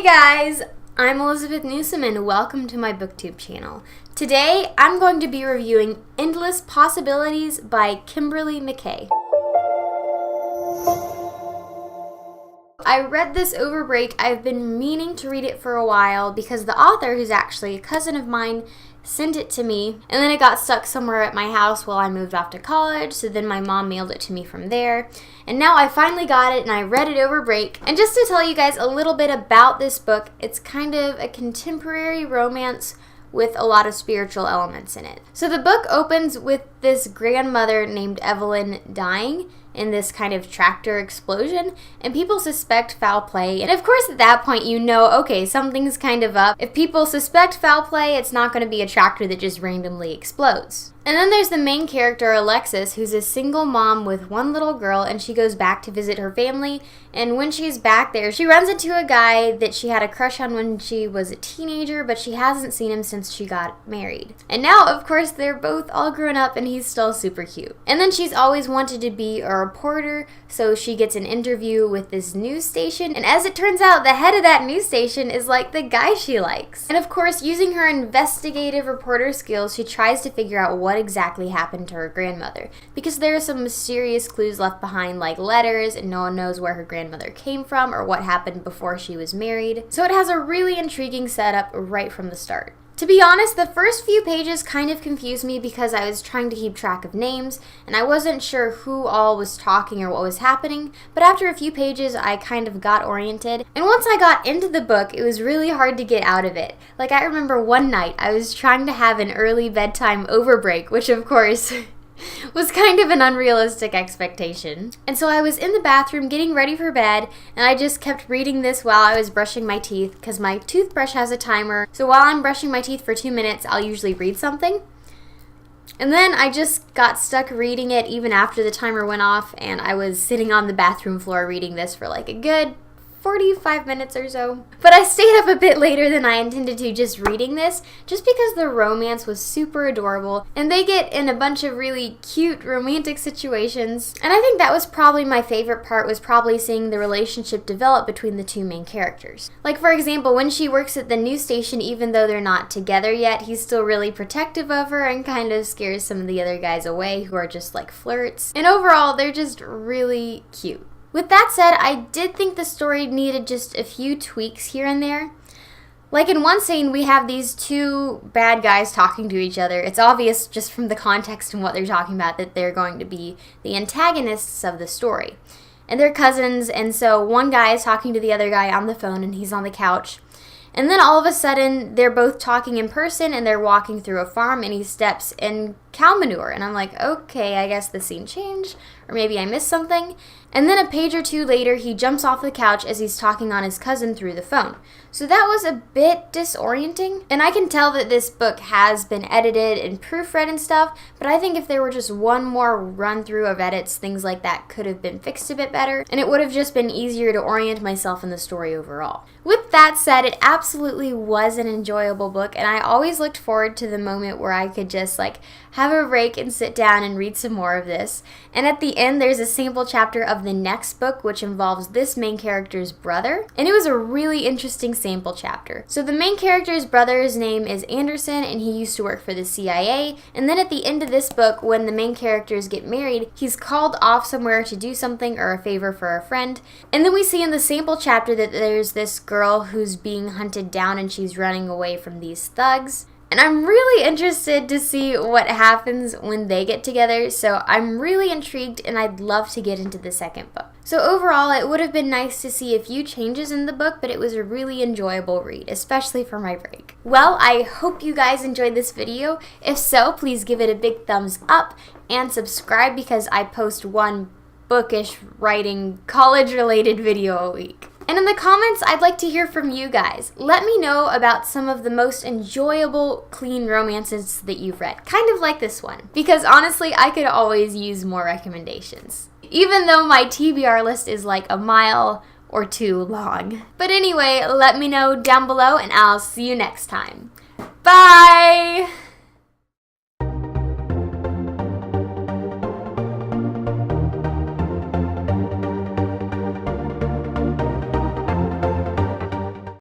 Hey guys, I'm Elizabeth Newsom and welcome to my booktube channel. Today I'm going to be reviewing Endless Possibilities by Kimberly McKay. I read this over break. I've been meaning to read it for a while because the author, who's actually a cousin of mine, sent it to me, and then it got stuck somewhere at my house while I moved off to college, so then my mom mailed it to me from there, and now I finally got it and I read it over break. And just to tell you guys a little bit about this book, it's kind of a contemporary romance with a lot of spiritual elements in it. So the book opens with this grandmother named Evelyn dying in this kind of tractor explosion, and people suspect foul play. And of course at that point you know, okay, something's kind of up. If people suspect foul play, it's not going to be a tractor that just randomly explodes. And then there's the main character, Alexis, who's a single mom with one little girl, and she goes back to visit her family. And when she's back there, she runs into a guy that she had a crush on when she was a teenager, but she hasn't seen him since she got married. And now, of course, they're both all grown up and he's still super cute. And then she's always wanted to be a reporter, so she gets an interview with this news station. And as it turns out, the head of that news station is like the guy she likes. And of course, using her investigative reporter skills, she tries to figure out what exactly happened to her grandmother, because there are some mysterious clues left behind, like letters, and no one knows where her grandmother came from or what happened before she was married. So it has a really intriguing setup right from the start. To be honest, the first few pages kind of confused me because I was trying to keep track of names and I wasn't sure who all was talking or what was happening, but after a few pages I kind of got oriented, and once I got into the book it was really hard to get out of it. Like, I remember one night I was trying to have an early bedtime over break, which of course was kind of an unrealistic expectation. And so I was in the bathroom getting ready for bed, and I just kept reading this while I was brushing my teeth because my toothbrush has a timer. So while I'm brushing my teeth for 2 minutes, I'll usually read something. And then I just got stuck reading it even after the timer went off, and I was sitting on the bathroom floor reading this for like a good 45 minutes or so. But I stayed up a bit later than I intended to just reading this, just because the romance was super adorable, and they get in a bunch of really cute romantic situations. And I think that was probably my favorite part, was probably seeing the relationship develop between the two main characters. Like, for example, when she works at the news station, even though they're not together yet, he's still really protective of her and kind of scares some of the other guys away who are just like flirts. And overall, they're just really cute. With that said, I did think the story needed just a few tweaks here and there. Like in one scene, we have these two bad guys talking to each other. It's obvious just from the context and what they're talking about that they're going to be the antagonists of the story. And they're cousins, and so one guy is talking to the other guy on the phone and he's on the couch. And then all of a sudden, they're both talking in person and they're walking through a farm and he steps in cow manure. And I'm like, okay, I guess the scene changed, or maybe I missed something. And then a page or two later, he jumps off the couch as he's talking on his cousin through the phone. So that was a bit disorienting. And I can tell that this book has been edited and proofread and stuff, but I think if there were just one more run through of edits, things like that could have been fixed a bit better, and it would have just been easier to orient myself in the story overall. With that said, it absolutely was an enjoyable book, and I always looked forward to the moment where I could just like have a break and sit down and read some more of this. And at the end, there's a sample chapter of the next book, which involves this main character's brother, and it was a really interesting sample chapter. So the main character's brother's name is Anderson, and he used to work for the CIA, and then at the end of this book, when the main characters get married, he's called off somewhere to do something or a favor for a friend. And then we see in the sample chapter that there's this girl who's being hunted down and she's running away from these thugs. And I'm really interested to see what happens when they get together, so I'm really intrigued and I'd love to get into the second book. So overall, it would have been nice to see a few changes in the book, but it was a really enjoyable read, especially for my break. Well, I hope you guys enjoyed this video. If so, please give it a big thumbs up and subscribe because I post one bookish writing college-related video a week. And in the comments, I'd like to hear from you guys. Let me know about some of the most enjoyable, clean romances that you've read. Kind of like this one. Because honestly, I could always use more recommendations. Even though my TBR list is like a mile or two long. But anyway, let me know down below and I'll see you next time. Bye!